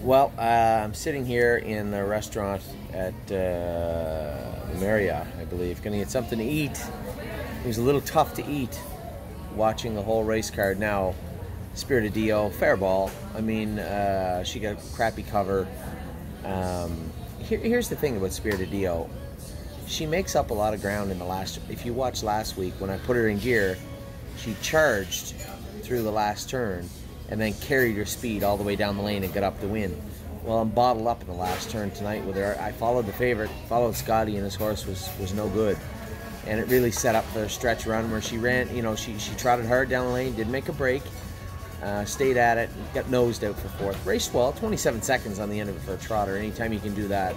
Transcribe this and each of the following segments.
Well, I'm sitting here in the restaurant at Marriott, I believe. Going to get something to eat. It was a little tough to eat watching the whole race card. Now, Spirit Dio, fair ball. I mean, she got a crappy cover. Here's the thing about Spirit Dio. She makes up a lot of ground in the last... If you watched last week, when I put her in gear, she charged through the last turn and then carried her speed all the way down the lane and got up the win. Well, I'm bottled up in the last turn tonight with her. I followed the favorite, followed Scotty, and his horse was no good. And it really set up for a stretch run where she ran, you know, she trotted hard down the lane, didn't make a break, stayed at it, got nosed out for fourth. Raced well, 27 seconds on the end of it for a trotter. Anytime you can do that,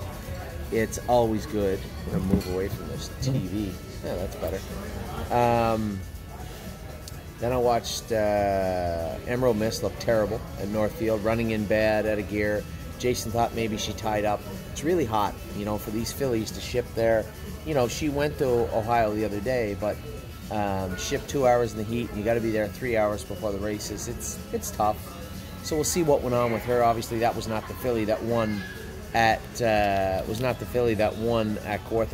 it's always good. I'm going to move away from this TV. Yeah, that's better. Then I watched Emerald Mist look terrible at Northfield, running in bad, out of gear. Jason thought maybe she tied up. It's really hot, you know, for these fillies to ship there. You know, she went to Ohio the other day, but shipped 2 hours in the heat, and you got to be there 3 hours before the races. It's tough. So we'll see what went on with her. Obviously, that was not the filly that won at Kawartha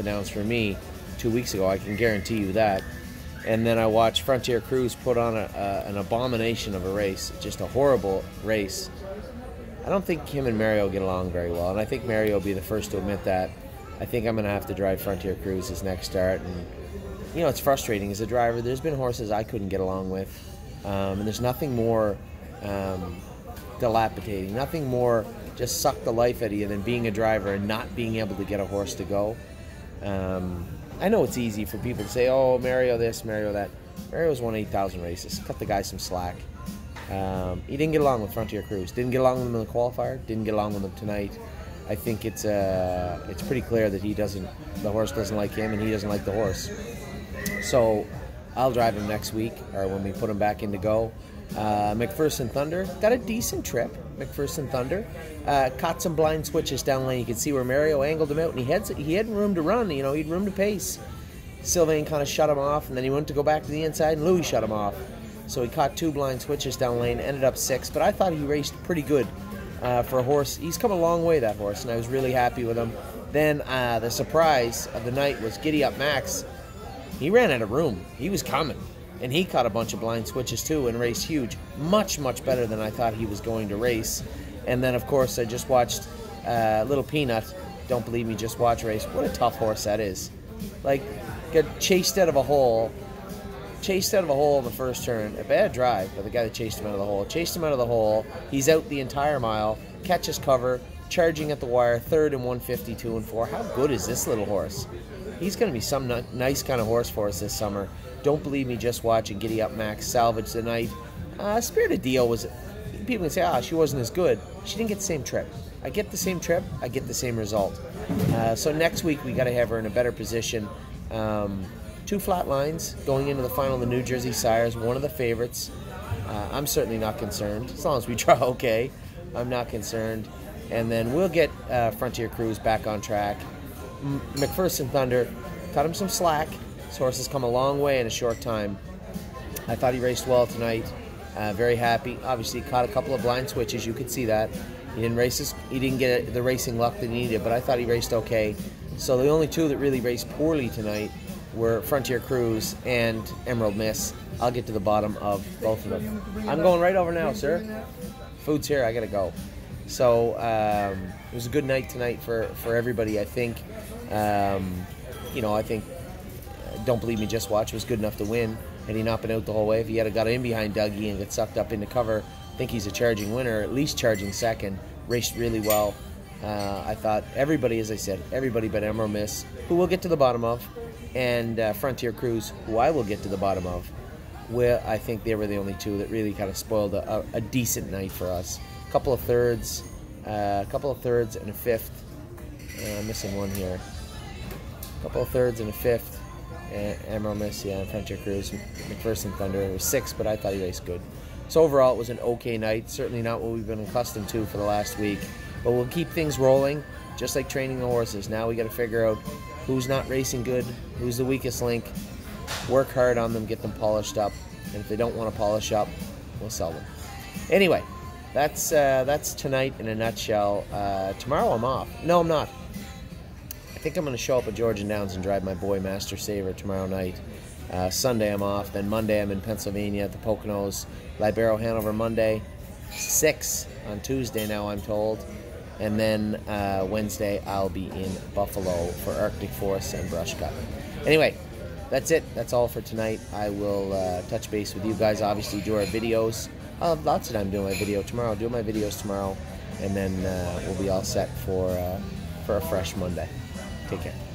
Downs for me 2 weeks ago. I can guarantee you that. And then I watched Frontier Cruise put on an abomination of a race, just a horrible race. I don't think him and Mario get along very well, and I think Mario will be the first to admit that. I think I'm going to have to drive Frontier Cruise his next start, and you know, it's frustrating as a driver. There's been horses I couldn't get along with, and there's nothing more dilapidating, nothing more just suck the life out of you than being a driver and not being able to get a horse to go. I know it's easy for people to say, oh, Mario this, Mario that. Mario's won 8,000 races. Cut the guy some slack. He didn't get along with Frontier Cruise. Didn't get along with him in the qualifier. Didn't get along with him tonight. I think it's pretty clear that the horse doesn't like him and he doesn't like the horse. So I'll drive him next week, or when we put him back in to go. McPherson Thunder got a decent trip. McPherson Thunder caught some blind switches down the lane. You can see where Mario angled him out, and he had room to run. You know, he had room to pace. Sylvain kind of shut him off, and then he went to go back to the inside, and Louis shut him off. So he caught two blind switches down the lane, ended up 6th. But I thought he raced pretty good for a horse. He's come a long way, that horse, and I was really happy with him. Then the surprise of the night was Giddy Up Max. He ran out of room. He was coming. And he caught a bunch of blind switches too and raced huge. Much, much better than I thought he was going to race. And then, of course, I just watched Little Peanut. Don't believe me, just watch race. What a tough horse that is. Like, got chased out of a hole. Chased out of a hole in the first turn. A bad drive by the guy that chased him out of the hole. Chased him out of the hole. He's out the entire mile. Catches cover. Charging at the wire. 3rd and 152 and 4. How good is this little horse? He's going to be some nice kind of horse for us this summer. Don't believe me, just watch and Giddy Up Max salvage the night. Spirit Dio was... People can say, she wasn't as good. She didn't get the same trip. I get the same trip. I get the same result. So next week, we got to have her in a better position. 2 flat lines going into the final of the New Jersey Sires. One of the favorites. I'm certainly not concerned. As long as we draw okay, I'm not concerned. And then we'll get Frontier Cruise back on track. McPherson Thunder, cut him some slack. This horse has come a long way in a short time. I thought he raced well tonight. Very happy. Obviously, caught a couple of blind switches. You could see that. He didn't get the racing luck that he needed, but I thought he raced okay. So the only 2 that really raced poorly tonight were Frontier Cruise and Emerald Mist. I'll get to the bottom of both of them. I'm going right over now, sir. Food's here. I got to go. So it was a good night tonight for everybody, I think. You know, I think Don't Believe Me, Just Watch was good enough to win. Had he not been out the whole way, if he had got in behind Dougie and got sucked up into cover, I think he's a charging winner, at least charging second. Raced really well. I thought everybody, as I said, everybody but Emerald Mist, who we'll get to the bottom of, and Frontier Cruise, who I will get to the bottom of. Well, I think they were the only 2 that really kind of spoiled a decent night for us. A couple of thirds and a 5th. I'm missing one here. A couple of thirds and a 5th. Emerald Mist, yeah, and Frontier Cruise. McPherson Thunder, it was 6th, but I thought he raced good. So overall, it was an okay night. Certainly not what we've been accustomed to for the last week. But we'll keep things rolling, just like training the horses. Now we got to figure out who's not racing good, who's the weakest link, work hard on them, get them polished up. And if they don't want to polish up, we'll sell them. Anyway, that's tonight in a nutshell. Tomorrow I'm off. No, I'm not. I think I'm going to show up at Georgian Downs and drive my boy Master Saver tomorrow night. Sunday I'm off. Then Monday I'm in Pennsylvania at the Poconos. Libero Hanover Monday. 6 on Tuesday now, I'm told. And then Wednesday I'll be in Buffalo for Arctic Forest and Brush Cut. Anyway, that's it. That's all for tonight. I will touch base with you guys. Obviously, do our videos. I'll have lots of time doing my video tomorrow. Do my videos tomorrow, and then we'll be all set for a fresh Monday. Take care.